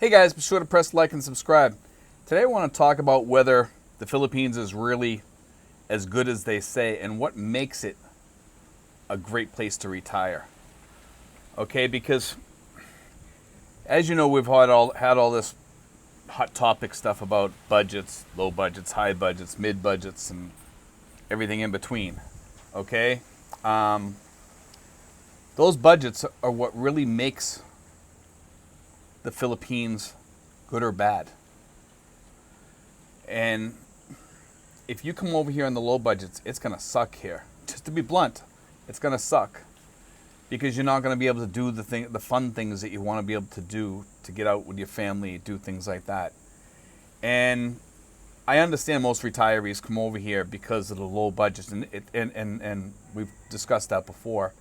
Hey guys, be sure to press like and subscribe. Today I want to talk about whether the Philippines is really as good as they say and what makes it a great place to retire. Okay, because as you know, we've had all this hot topic stuff about budgets, low budgets, high budgets, mid budgets, and everything in between. Okay, um, those budgets are what really makes the Philippines good or bad. And if you come over here on the low budgets, it's going to suck here. Just to be blunt, it's going to suck because you're not going to be able to do the fun things that you want to be able to do to get out with your family, do things like that. And I understand most retirees come over here because of the low budgets, and we've discussed that before,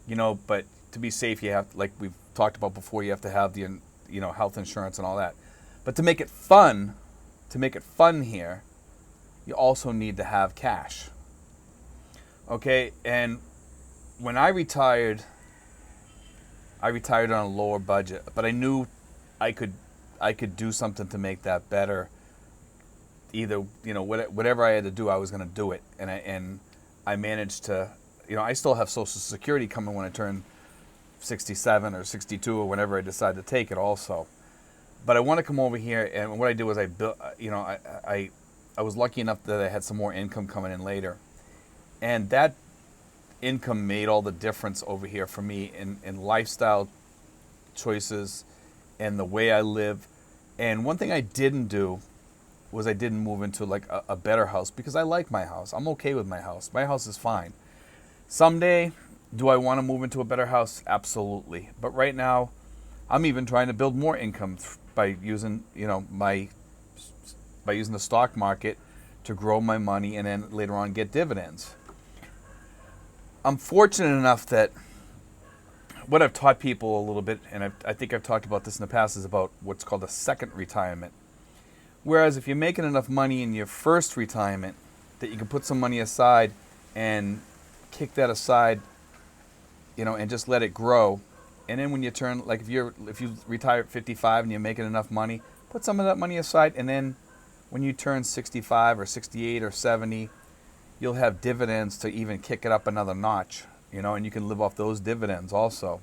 But to be safe, you have, like we've talked about before, you have to have the health insurance and all that. But to make it fun here, you also need to have cash. Okay, and when I retired on a lower budget, but I knew I could do something to make that better. Either whatever I had to do, I was going to do it, and I managed to. I still have Social Security coming when I turn 67 or 62 or whenever I decide to take it also. But I want to come over here, and what I did was I built, I was lucky enough that I had some more income coming in later. And that income made all the difference over here for me in lifestyle choices and the way I live. And one thing I didn't do was I didn't move into like a better house because I like my house. I'm okay with my house. My house is fine. Someday, do I want to move into a better house? Absolutely. But right now, I'm even trying to build more income by using, by using the stock market to grow my money and then later on get dividends. I'm fortunate enough that what I've taught people a little bit, and I think I've talked about this in the past, is about what's called a second retirement. Whereas if you're making enough money in your first retirement that you can put some money aside and kick that aside, and just let it grow. And then when you turn, like if you retire at 55 and you're making enough money, put some of that money aside, and then when you turn 65 or 68 or 70, you'll have dividends to even kick it up another notch, and you can live off those dividends also.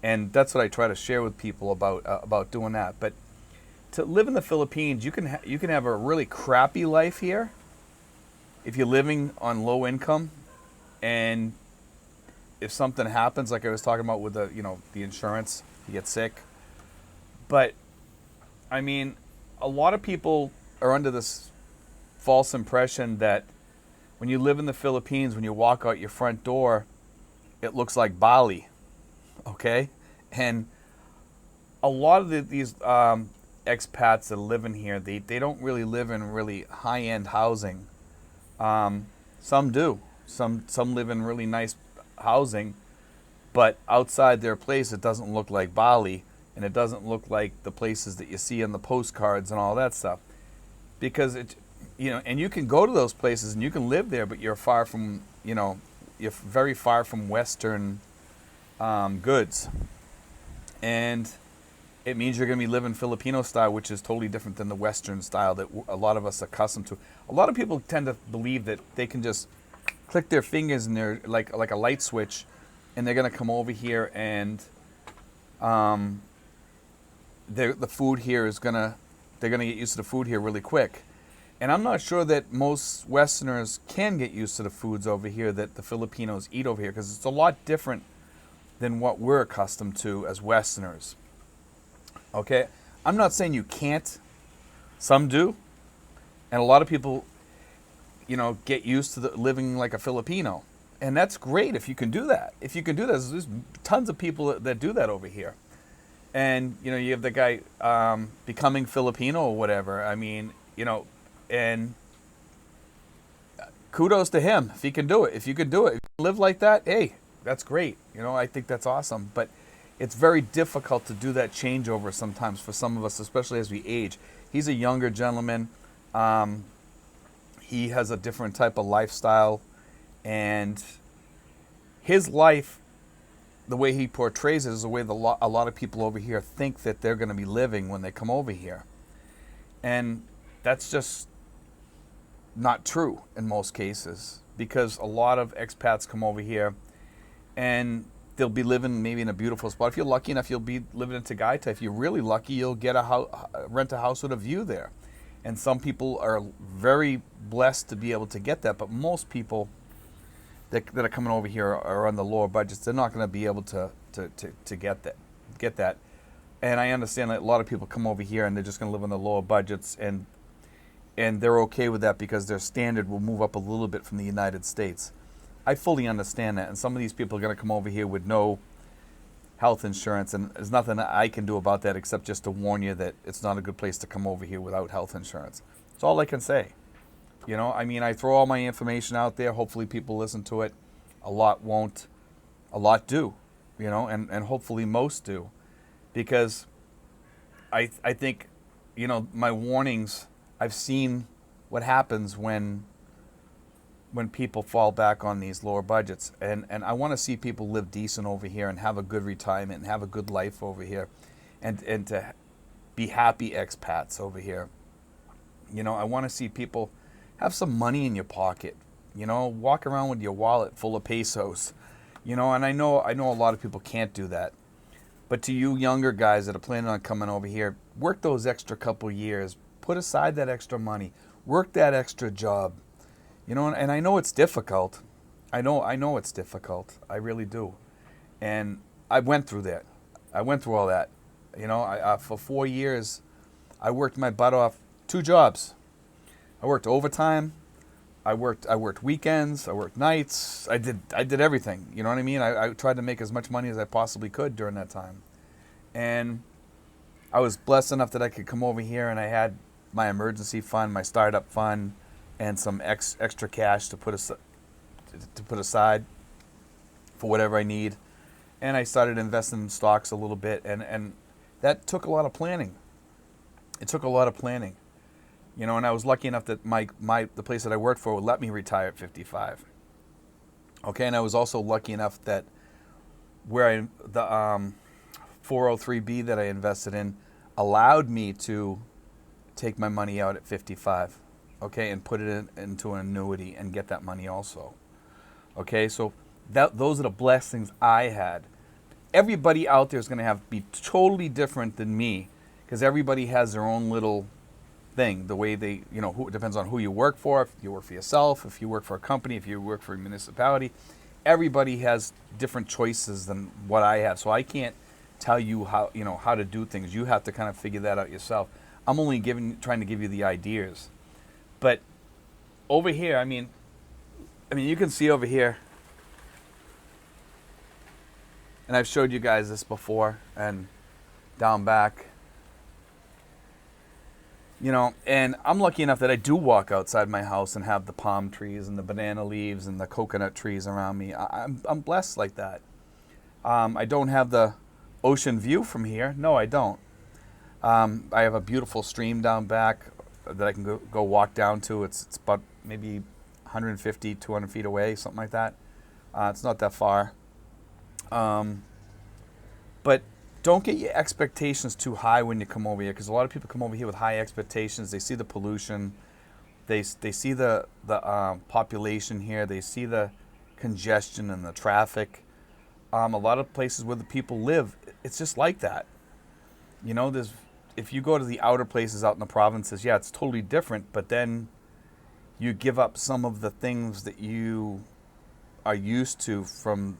And that's what I try to share with people about doing that. But to live in the Philippines, you can have a really crappy life here if you're living on low income, and if something happens, like I was talking about with the insurance, you get sick. But I mean, a lot of people are under this false impression that when you live in the Philippines, when you walk out your front door, it looks like Bali, okay? And a lot of these expats that live in here, they don't really live in really high-end housing. Some do. Some live in really nice housing, but outside their place, it doesn't look like Bali, and it doesn't look like the places that you see in the postcards and all that stuff. Because and you can go to those places and you can live there, but you're very far from Western goods, and it means you're going to be living Filipino style, which is totally different than the Western style that a lot of us are accustomed to. A lot of people tend to believe that they can just click their fingers and they're like a light switch, and they're going to come over here and the food here is they're going to get used to the food here really quick. And I'm not sure that most Westerners can get used to the foods over here that the Filipinos eat over here, because it's a lot different than what we're accustomed to as Westerners. Okay? I'm not saying you can't. Some do. And a lot of people, get used to living like a Filipino. And that's great if you can do that. If you can do that, there's tons of people that do that over here. And, you have the guy becoming Filipino or whatever. I mean, and kudos to him if he can do it. If you could do it, if you live like that, hey, that's great. I think that's awesome. But it's very difficult to do that changeover sometimes for some of us, especially as we age. He's a younger gentleman. He has a different type of lifestyle, and his life the way he portrays it is the way a lot of people over here think that they're going to be living when they come over here. And that's just not true in most cases, because a lot of expats come over here and they'll be living maybe in a beautiful spot. If you're lucky enough, you'll be living in Tagaytay. If you're really lucky, you'll get rent a house with a view there. And some people are very blessed to be able to get that, but most people that are coming over here are on the lower budgets. They're not going to be able to get that. And I understand that a lot of people come over here and they're just going to live on the lower budgets, and they're okay with that because their standard will move up a little bit from the United States. I fully understand that, and some of these people are going to come over here with no health insurance, and there's nothing that I can do about that except just to warn you that it's not a good place to come over here without health insurance. That's all I can say. You know, I mean, I throw all my information out there. Hopefully people listen to it. A lot won't. A lot do, you know, and hopefully most do. Because I think, you know, my warnings, I've seen what happens when people fall back on these lower budgets. And I want to see people live decent over here and have a good retirement and have a good life over here, and to be happy expats over here. You know, I want to see people have some money in your pocket. You know, walk around with your wallet full of pesos. You know, and I know a lot of people can't do that. But to you younger guys that are planning on coming over here, work those extra couple years. Put aside that extra money. Work that extra job. You know, and I know it's difficult. I know it's difficult. I really do. And I went through that. I went through all that. You know, for 4 years, I worked my butt off 2 jobs. I worked overtime. I worked weekends. I worked nights. I did everything. You know what I mean? I tried to make as much money as I possibly could during that time. And I was blessed enough that I could come over here, and I had my emergency fund, my startup fund, and some extra cash to put aside for whatever I need. And I started investing in stocks a little bit, and that took a lot of planning. It took a lot of planning. You know, and I was lucky enough that the place that I worked for would let me retire at 55. Okay, and I was also lucky enough that the 403B that I invested in allowed me to take my money out at 55. Okay, and put it into an annuity and get that money also. Okay, so those are the blessings I had. Everybody out there is going to be totally different than me, because everybody has their own little thing. The way they, you know, it depends on who you work for. If you work for yourself, if you work for a company, if you work for a municipality, everybody has different choices than what I have. So I can't tell you how to do things. You have to kind of figure that out yourself. I'm only trying to give you the ideas. But over here, I mean, you can see over here, and I've showed you guys this before, and down back, you know, and I'm lucky enough that I do walk outside my house and have the palm trees and the banana leaves and the coconut trees around me. I'm blessed like that. I don't have the ocean view from here. No, I don't. I have a beautiful stream down back that I can go walk down to. It's about maybe 150, 200 feet away, something like that. It's not that far. But don't get your expectations too high when you come over here, because a lot of people come over here with high expectations. They see the pollution. They see the population here. They see the congestion and the traffic. A lot of places where the people live, it's just like that. You know, if you go to the outer places out in the provinces, yeah, it's totally different, but then you give up some of the things that you are used to from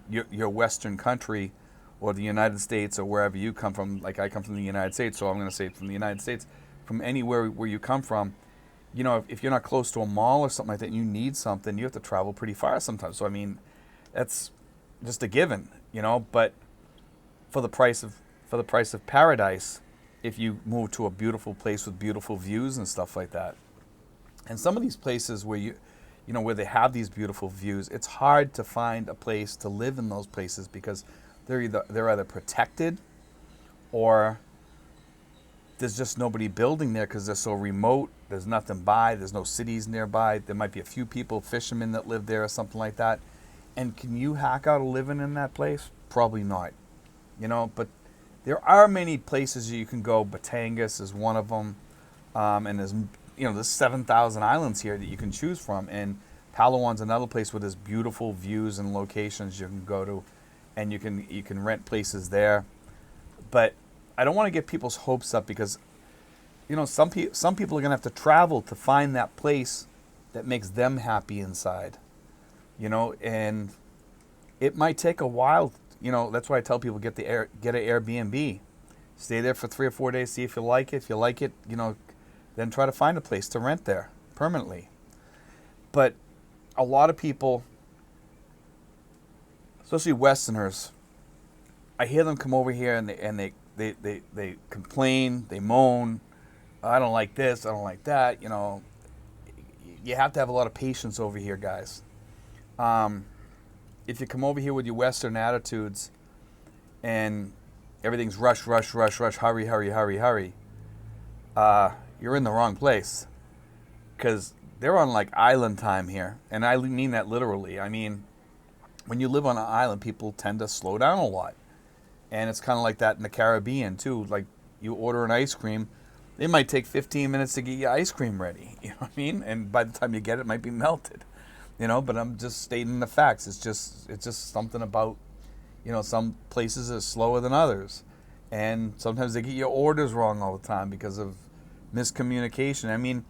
your Western country or the United States or wherever you come from. Like I come from the United States, so I'm going to say from the United States. From anywhere where you come from, you know, if you're not close to a mall or something like that and you need something, you have to travel pretty far sometimes. So, I mean, that's just a given, you know, but for the price of paradise, if you move to a beautiful place with beautiful views and stuff like that. And some of these places where where they have these beautiful views, it's hard to find a place to live in those places because they're either protected or there's just nobody building there because they're so remote. There's nothing by. There's no cities nearby. There might be a few people, fishermen that live there or something like that. And can you hack out a living in that place? Probably not. But there are many places you can go. Batangas is one of them. And there's 7,000 islands here that you can choose from. And Palawan's another place where there's beautiful views and locations you can go to, and you can rent places there. But I don't want to get people's hopes up because some people are gonna have to travel to find that place that makes them happy inside. And it might take a while. That's why I tell people get an Airbnb, stay there for 3 or 4 days, see if you like it. If you like it, then try to find a place to rent there permanently. But a lot of people, especially Westerners, I hear them come over here and they complain, they moan. I don't like this, I don't like that. You have to have a lot of patience over here, guys. If you come over here with your Western attitudes and everything's rush, rush, rush, rush, hurry, hurry, hurry, hurry, you're in the wrong place. Because they're on like island time here. And I mean that literally. I mean, when you live on an island, people tend to slow down a lot. And it's kind of like that in the Caribbean too. Like you order an ice cream, it might take 15 minutes to get your ice cream ready. You know what I mean? And by the time you get it, it might be melted. But I'm just stating the facts. It's just something about, some places are slower than others. And sometimes they get your orders wrong all the time because of miscommunication. I mean,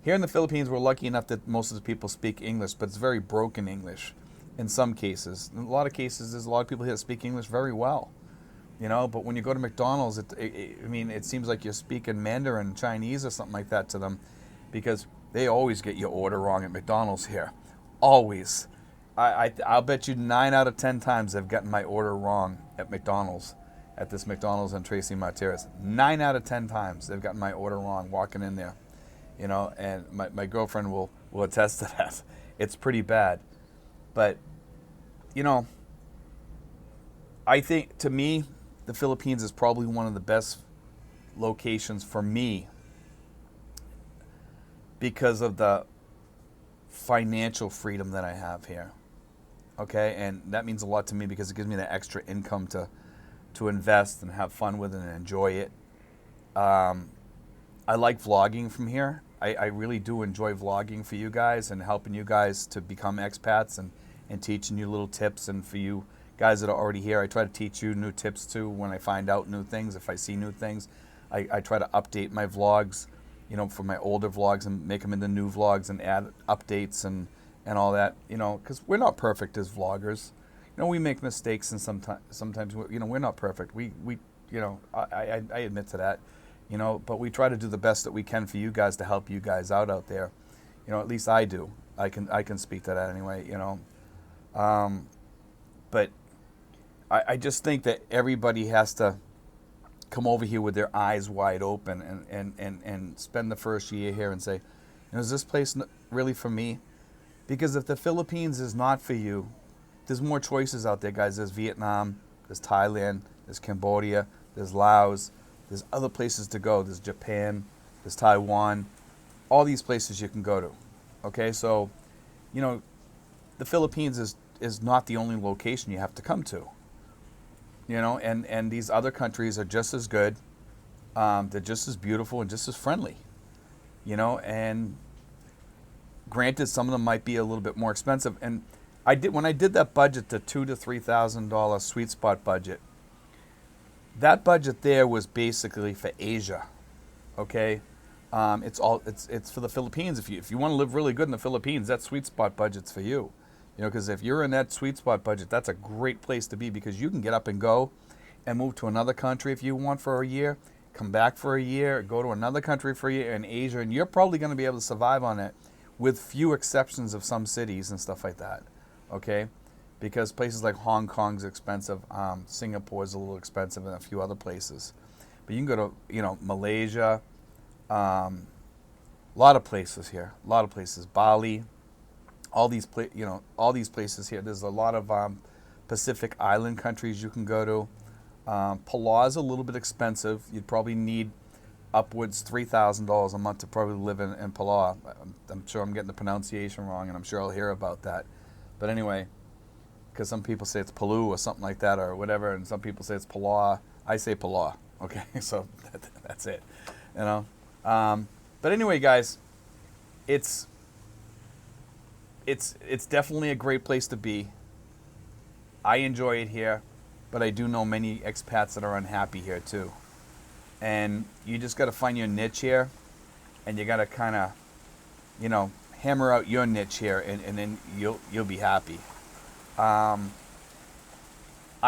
here in the Philippines, we're lucky enough that most of the people speak English, but it's very broken English in some cases. In a lot of cases, there's a lot of people here that speak English very well. But when you go to McDonald's, it seems like you're speaking Mandarin Chinese or something like that to them, because they always get your order wrong at McDonald's here. Always. I'll bet you 9 out of 10 times they've gotten my order wrong at McDonald's, at this McDonald's in Tracy Martirez. 9 out of 10 times they've gotten my order wrong walking in there. And my girlfriend will attest to that. It's pretty bad. But, I think, to me, the Philippines is probably one of the best locations for me because of the financial freedom that I have here. Okay, and that means a lot to me because it gives me that extra income to invest and have fun with it and enjoy it. I like vlogging from here. I really do enjoy vlogging for you guys and helping you guys to become expats and teaching you little tips. And for you guys that are already here, I try to teach you new tips too when I find out new things. If I see new things, I try to update my vlogs, for my older vlogs and make them into new vlogs and add updates and all that, because we're not perfect as vloggers. We make mistakes and sometimes we're not perfect. I admit to that, but we try to do the best that we can for you guys to help you guys out there. At least I do. I can speak to that anyway, but I just think that everybody has to come over here with their eyes wide open and spend the first year here and say, is this place really for me? Because if the Philippines is not for you, there's more choices out there, guys. There's Vietnam, there's Thailand, there's Cambodia, there's Laos, there's other places to go. There's Japan, there's Taiwan, all these places you can go to. Okay, so, the Philippines is not the only location you have to come to. And these other countries are just as good. They're just as beautiful and just as friendly. And granted, some of them might be a little bit more expensive. And when I did that budget, the $2,000 to $3,000 sweet spot budget, that budget there was basically for Asia. Okay, it's for the Philippines. If you want to live really good in the Philippines, that sweet spot budget's for you. Because if you're in that sweet spot budget, that's a great place to be because you can get up and go and move to another country if you want for a year, come back for a year, go to another country for a year in Asia, and you're probably going to be able to survive on it with few exceptions of some cities and stuff like that, okay? Because places like Hong Kong's expensive, Singapore's a little expensive, and a few other places. But you can go to, Malaysia, a lot of places here, Bali, all these places here. There's a lot of Pacific Island countries you can go to. Palau's a little bit expensive. You'd probably need upwards $3,000 a month to probably live in Palau. I'm sure I'm getting the pronunciation wrong, and I'm sure I'll hear about that. But anyway, because some people say it's Palu or something like that or whatever, and some people say it's Palaw. I say Palaw. Okay, so that's it. You know. But anyway, guys, it's definitely a great place to be. I enjoy it here, but I do know many expats that are unhappy here too. And you just got to find your niche here, and you got to kind of, you know, hammer out your niche here, and then you'll be happy. I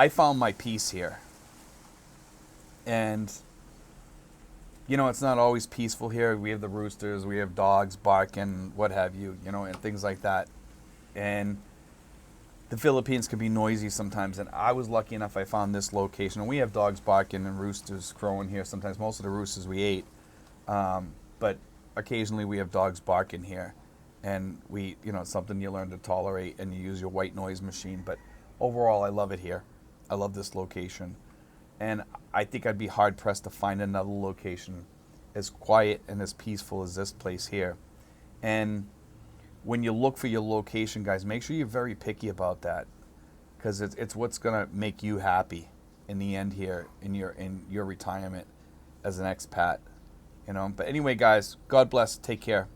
found my peace here, and you know, it's not always peaceful here. We have the roosters, we have dogs barking, what have you, you know, and things like that. And the Philippines can be noisy sometimes, and I was lucky enough I found this location. And we have dogs barking and roosters crowing here sometimes. Most of the roosters we ate, but occasionally we have dogs barking here. And we, you know, it's something you learn to tolerate, and you use your white noise machine. But overall, I love it here. I love this location. And I think I'd be hard-pressed to find another location as quiet and as peaceful as this place here. And when you look for your location, guys, make sure you're very picky about that, because it's what's going to make you happy in the end here in your retirement as an expat. You know. But anyway, guys, God bless. Take care.